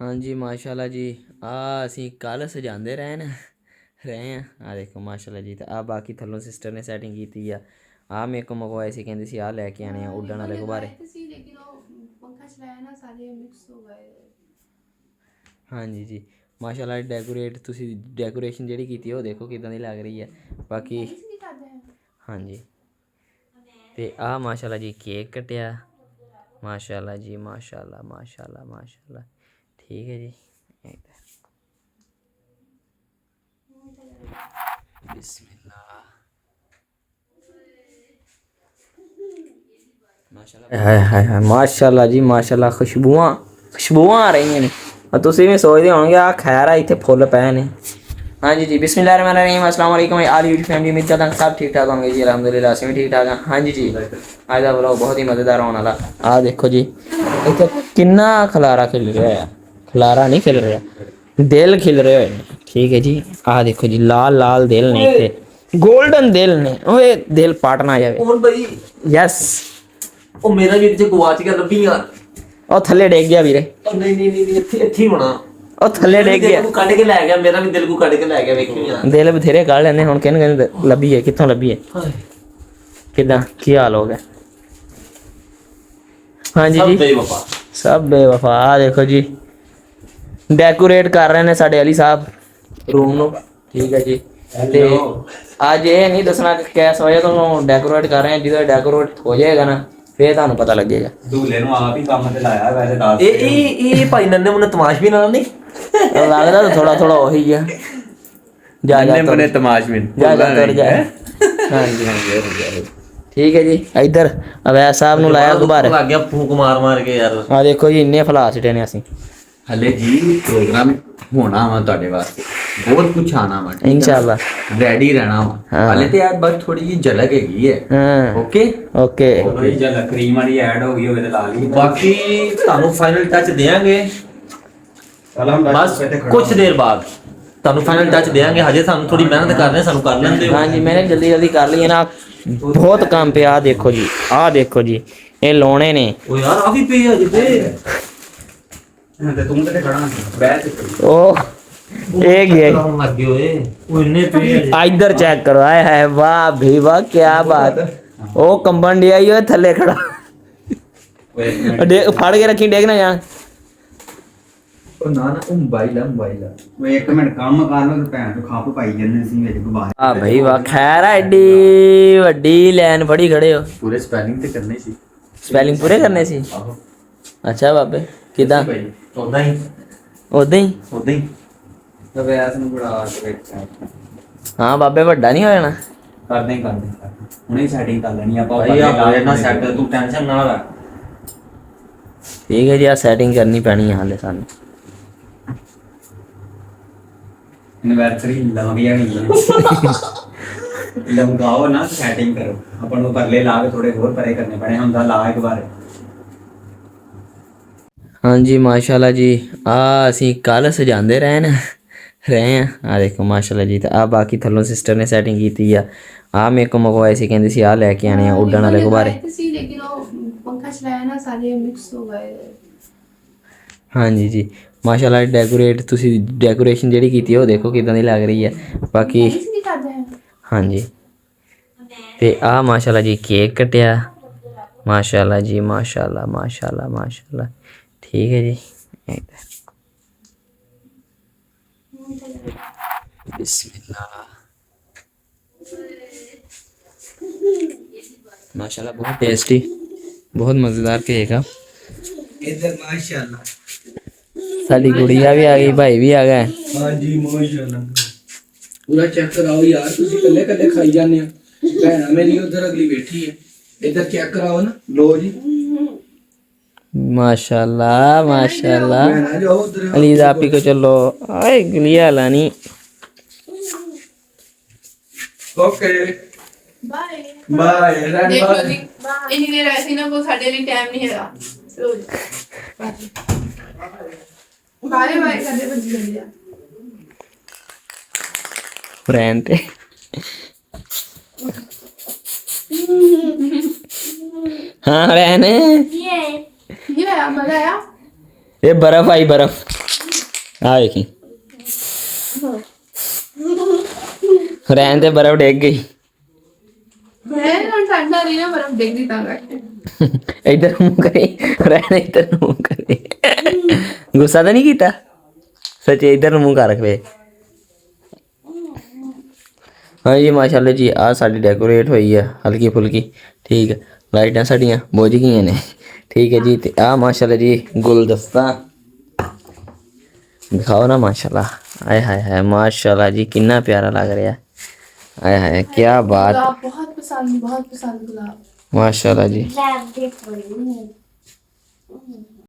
ਹਾਂਜੀ ਮਾਸ਼ਾਅੱਲਾ ਜੀ। ਆ ਅਸੀਂ ਕੱਲ੍ਹ ਸਜਾਉਂਦੇ ਰਹੇ ਆ ਦੇਖੋ ਮਾਸ਼ਾਅੱਲਾ ਜੀ। ਤੇ ਆ ਬਾਕੀ ਥੱਲੋਂ ਸਿਸਟਰ ਨੇ ਸੈਟਿੰਗ ਕੀਤੀ ਆ ਮੇਰੇ ਕੋਲ ਮੰਗਵਾਏ ਸੀ, ਕਹਿੰਦੀ ਸੀ ਆ ਲੈ ਕੇ ਆਣੇ ਆ ਉੱਡਣ ਵਾਲੇ ਗੁਬਾਰੇ। ਹਾਂਜੀ ਜੀ ਮਾਸ਼ਾਅੱਲਾ ਡੈਕੋਰੇਟ ਤੁਸੀਂ ਡੈਕੋਰੇਸ਼ਨ ਜਿਹੜੀ ਕੀਤੀ ਉਹ ਦੇਖੋ ਕਿੱਦਾਂ ਦੀ ਲੱਗ ਰਹੀ ਹੈ। ਬਾਕੀ ਹਾਂਜੀ ਤੇ ਆ ਮਾਸ਼ਾਅੱਲਾ ਜੀ ਕੇਕ ਕੱਟਿਆ ਮਾਸ਼ਾਅੱਲਾ ਜੀ ਮਾਸ਼ਾਅੱਲਾ ਮਾਸ਼ਾਅੱਲਾ ਮਾਸ਼ਾਅੱਲਾ। ठीक है जी। बिस्मिल्लाह माशाल्लाह माशाल्लाह जी माशाल्लाह। खुशबुआं आ रही हैं। तुसीं भी सोचते होंगे आ खैर है इतने फुल पे ने। हाँ जी बिस्मिल्लाहिर्रहमानिर्रहीम अस्सलाम वालेकुम आल यूट्यूब फैमिली। उम्मीद करता हूं सब ठीक ठाक होंगे जी। अल्हम्दुलिल्लाह असीं भी ठीक ठाक हैं। हाँ जी अज का व्लॉग बहुत ही मज़ेदार होने वाला। आ देखो जी इत्थे किन्ना खलारा खिल रहा है। खलारा नहीं खिल रहा, दिल खिल रहे हुए। ठीक है जी। आ देखो जी लाल लाल दिल ने इतने गोल्डन दिल ने। ओए दिल पाट ना जाए। और भाई यस ओ मेरा भी इत्थे गवाच गया लब्भी यार। ओ थल्ले डेग गया वीरे। नहीं इत्थे होना। ओ थल्ले डेग गया कट के लै गया। मेरा भी दिल को कट के लै गया। वेखी यार दिल बथेरे कढ़ लेने हुण किन लब्भी है कित्थों लब्भी है किदां की हाल हो गया। हाँ जी जी सब बेवफा। आ देखो जी डेकोरेट कर रहे हैं साडे अली साहब रूम नो। ठीक है जी। ते अज ये नहीं दसना किस वजह तो डेकोरेट कर रहे हैं। जो डेकोरेट हो जाएगा ना फिर तुहानू पता लगेगा। दूल्हे नू आप ही काम ते लाया वैसे दास ए भाई नन्ने मुन्ने तमाशबीन नाल नहीं लगदा तो थोड़ा थोड़ा वही है। नन्ने मुन्ने तमाशबीन जा जा। हां जी ठीक है जी। इधर अवैस साहब नू लाया गुब्बारे लग गया फूक मार मार के यार। आ देखो जी इन्ने फला छटे ने असीं हले जी प्रोग्राम होना वा तुहाडे वास्ते बहुत कुछ आना वा इंशाअल्लाह रेडी रहना वा। हले ते यार बस थोड़ी जी झलक हैगी है। ओके ओके थोड़ी झलक क्रीम वाली ऐड हो गई होवे ते ला ली। बाकी तुहानू फाइनल टच देंगे बस कुछ देर बाद तुहानू फाइनल टच देंगे। हजे सानू थोड़ी मेहनत करने सानू कर लेंदे। हां जी मैंने जल्दी जल्दी कर ली है ना बहुत काम पे। आ देखो जी आ देखो जी ये लोने ने। ओ यार आ भी पे है जी पे ते तुम ते खड़ा बैठ ओ एक ही लग गए ओए ओ इन्ने पे है। इधर चेक करो आए है वाह भी वाह क्या बात। ओ कंबन दिया ही थल्ले खड़ा देख फाड़ के रखी देख ना यार। ओ ना ना ओ मोबाइल ओ एक मिनट काम कर लो ते भैन खाप पाई जन्ने सी विच गुबार। आ भाई वाह खैर एडी वड्डी लाइन फड़ी खड़े हो। पूरे स्पेलिंग ते करने सी स्पेलिंग पूरे करने सी। अच्छा बाबे किदां ओदा ही वैस नू बड़ा हां बाबे वड्डा नहीं हो जाना। कर दे हुणे सेटिंग कर लेनी आपां भाई आ ना सेट तू टेंशन ना ले। ठीक है जी आ सेटिंग करनी पैनी है हाले सानू एनिवर्सरी लंबिया नहीं लंगाओ ना सेटिंग करो अपन को परले ला के थोड़े और परे करने पड़े हुंदा ला एक बार। हाँ जी माशाल्लाह जी आ असी कल सजाते रहे आ देखो माशाल्लाह जी। तो आ बाकी थल्लों सिस्टर ने सैटिंग की आ मेरे को मंगवाए सी, कहंदी सी आ लैके आने आ उड्डण वाले गुब्बारे। हाँ जी माशाल्लाह डेकोरेट तुसी डेकोरेशन जिहड़ी कीती वो देखो किदां दी लग रही है। बाकी हाँ जी ते आ माशाल्लाह जी केक कटिया माशाल्लाह जी माशाल्लाह माशाल्लाह माशाल्लाह। ठीक है जी बिस्मिल्लाह माशाल्लाह बहुत टेस्टी बहुत मज़ेदार केक है। इधर माशाल्लाह साडी गुड़िया भी आ गई भाई भी आ गए। हाँ जी माशाल्लाह पूरा चेक कराओ यार तुसी कल्ले कल्ले खाई जाने भैन मेरी उधर अगली बैठी है। इधर चेक कराओ ना लो जी माशाल्लाह माशाल्लाह। अलीजा आपी को चलो आए गलिया लानी। ओके बाय बाय देखो जी इन्हीं देर ऐसी ना को साडे लिए टाइम नहीं हैगा बाय बाय करदे बंदी जल्दी फ्रेंड हाँ रहने ये मजा आया। ये बर्फ आई बर्फ ਆ ਦੇਖੀ ਰਹਿਣ ਤੇ ਬਰਫ਼ ਡਿੱਗ ਗਈ ਮੈਂ ਹੁਣ ਠੰਡਾ ਨਹੀਂ ਨਾ ਬਰਫ ਡਿੱਗਦੀ ਤਾਂ ਕਰਕੇ ਇੱਧਰ ਮੂੰਹ ਕਰੇ ਰਹਿਣ ਇੱਧਰ ਨੂੰ ਮੂੰਹ ਕਰੇ ਗੁੱਸਾ ਤਾਂ ਨਹੀਂ ਕੀਤਾ ਸੱਚੇ ਇੱਧਰ ਨੂੰ ਮੂੰਹ ਕਰ ਰੱਖਵੇ हाँ जी माशाल्लाह जी आ साड़ी डेकोरेट हुई है हल्की फुल्की ठीक है लाइटां साड़ियां बुझ गई ने ठीक है जी ते आ माशाल्लाह जी गुलदस्ता दिखाओ ना माशाल्लाह आय हाय हाय माशाल्लाह जी कितना प्यारा लग रहा है आय हाय क्या बात गुलाब बहुत पसंद गुलाब माशाल्लाह जी